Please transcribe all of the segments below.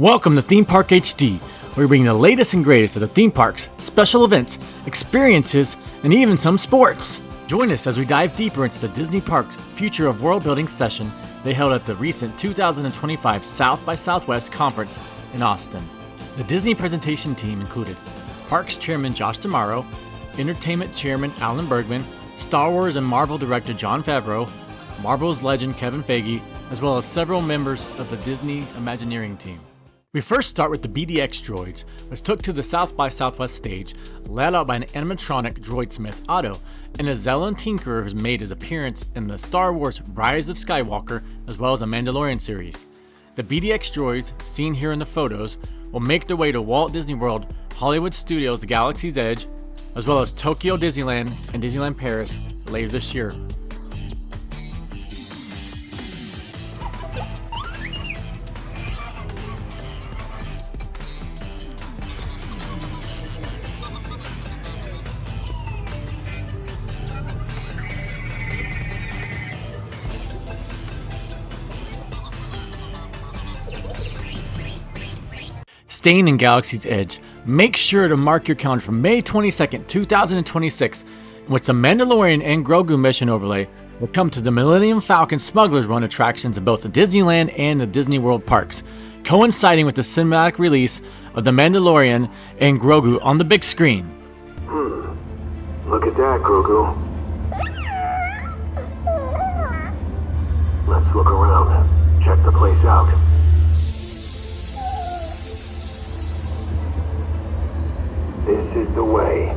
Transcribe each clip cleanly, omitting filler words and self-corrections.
Welcome to Theme Park HD, where we bring the latest and greatest of the theme parks, special events, experiences, and even some sports. Join us as we dive deeper into the DisneyParks Future of World Building session they held at the recent 2025 South by Southwest Conference in Austin. The Disney presentation team included Parks Chairman Josh D'Amaro, Entertainment Chairman Alan Bergman, Star Wars and Marvel Director Jon Favreau, Marvel's legend Kevin Feige, as well as several members of the Disney Imagineering team. We first start with the BDX Droids, which took to the South by Southwest stage, led out by an animatronic droidsmith Otto, and a Zellan Tinkerer who's made his appearance in the Star Wars Rise of Skywalker, as well as the Mandalorian series. The BDX Droids, seen here in the photos, will make their way to Walt Disney World, Hollywood Studios' Galaxy's Edge, as well as Tokyo Disneyland and Disneyland Paris later this year. Staying in Galaxy's Edge, make sure to mark your calendar for May 22nd, 2026, in which the Mandalorian and Grogu mission overlay will come to the Millennium Falcon Smugglers Run attractions in both the Disneyland and the Disney World parks, coinciding with the cinematic release of the Mandalorian and Grogu on the big screen. Look at that, Grogu. Let's look around. Check the place out. This is the way.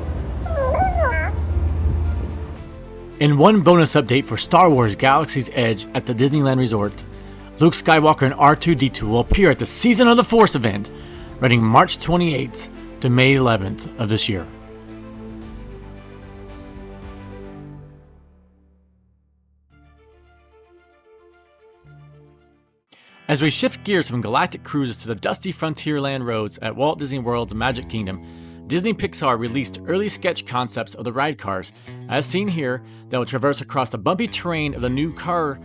In one bonus update for Star Wars Galaxy's Edge at the Disneyland Resort, Luke Skywalker and R2-D2 will appear at the Season of the Force event, running March 28th to May 11th of this year. As we shift gears from galactic cruises to the dusty Frontierland roads at Walt Disney World's Magic Kingdom, Disney Pixar released early sketch concepts of the ride cars, as seen here, that will traverse across the bumpy terrain of the new Cars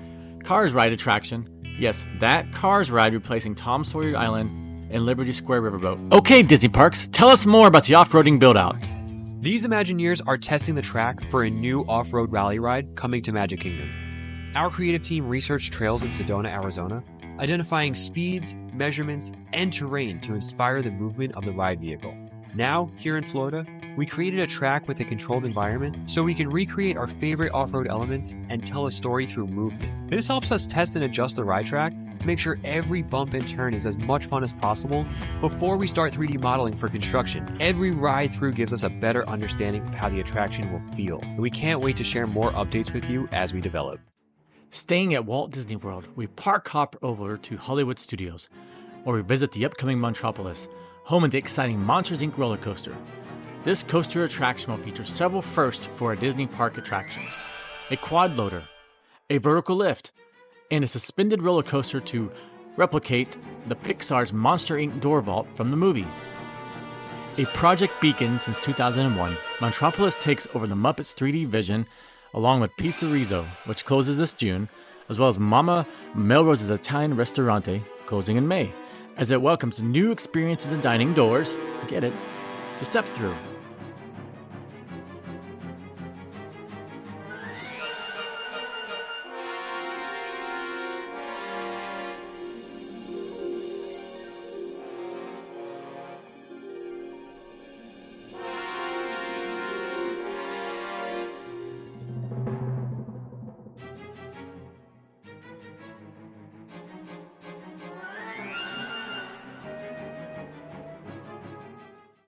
ride attraction. Yes, that Cars ride replacing Tom Sawyer Island and Liberty Square Riverboat. Okay, Disney Parks, tell us more about the off-roading build-out. These Imagineers are testing the track for a new off-road rally ride coming to Magic Kingdom. Our creative team researched trails in Sedona, Arizona, identifying speeds, measurements, and terrain to inspire the movement of the ride vehicle. Now, here in Florida, we created a track with a controlled environment so we can recreate our favorite off-road elements and tell a story through movement. This helps us test and adjust the ride track to make sure every bump and turn is as much fun as possible before we start 3D modeling for construction. Every ride through gives us a better understanding of how the attraction will feel, and we can't wait to share more updates with you as we develop. Staying at Walt Disney World, we park hop over to Hollywood Studios, where we visit the upcoming Montropolis, home of the exciting Monsters Inc. roller coaster. This coaster attraction will feature several firsts for a Disney park attraction: a quad loader, a vertical lift, and a suspended roller coaster to replicate the Pixar's Monster Inc. door vault from the movie. A Project Beacon since 2001, Montropolis takes over the Muppets 3D vision along with Pizzerizzo, which closes this June, as well as Mama Melrose's Italian Ristorante, closing in May, as it welcomes new experiences and dining doors, get it, to step through.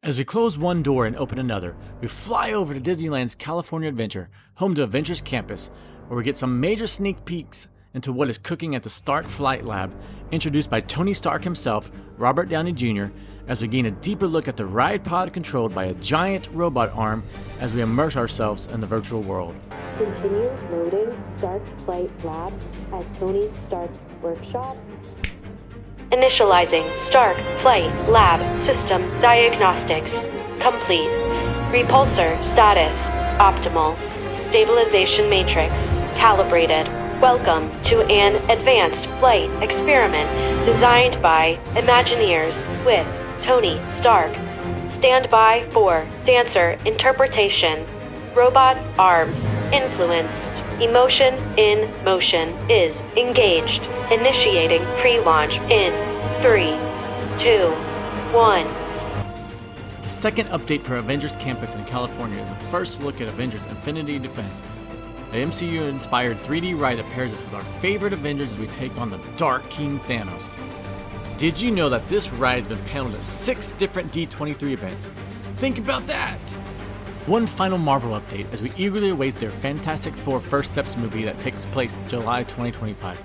As we close one door and open another, we fly over to Disneyland's California Adventure, home to Avengers Campus, where we get some major sneak peeks into what is cooking at the Stark Flight Lab, introduced by Tony Stark himself, Robert Downey Jr., as we gain a deeper look at the ride pod controlled by a giant robot arm as we immerse ourselves in the virtual world. Continue loading Stark Flight Lab at Tony Stark's workshop. Initializing Stark Flight Lab System Diagnostics. Complete. Repulsor status optimal. Stabilization matrix calibrated. Welcome to an advanced flight experiment designed by Imagineers with Tony Stark. Stand by for dancer interpretation. Robot arms influenced. Emotion in motion is engaged. Initiating pre-launch in 3, 2, 1. The second update for Avengers Campus in California is a first look at Avengers Infinity Defense, the MCU-inspired 3D ride that pairs us with our favorite Avengers as we take on the Dark King Thanos. Did you know that this ride has been paneled at 6 different D23 events? Think about that! One final Marvel update as we eagerly await their Fantastic Four First Steps movie that takes place July 2025.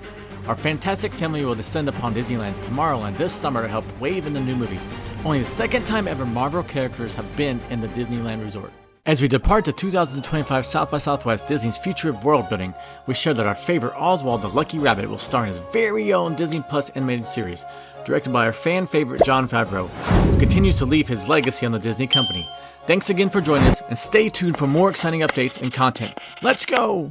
Our fantastic family will descend upon Disneyland's Tomorrowland this summer to help wave in the new movie. Only the second time ever Marvel characters have been in the Disneyland Resort. As we depart to 2025 South by Southwest Disney's Future of World Building, we share that our favorite Oswald the Lucky Rabbit will star in his very own Disney Plus animated series, directed by our fan favorite Jon Favreau, who continues to leave his legacy on the Disney company. Thanks again for joining us, and stay tuned for more exciting updates and content. Let's go!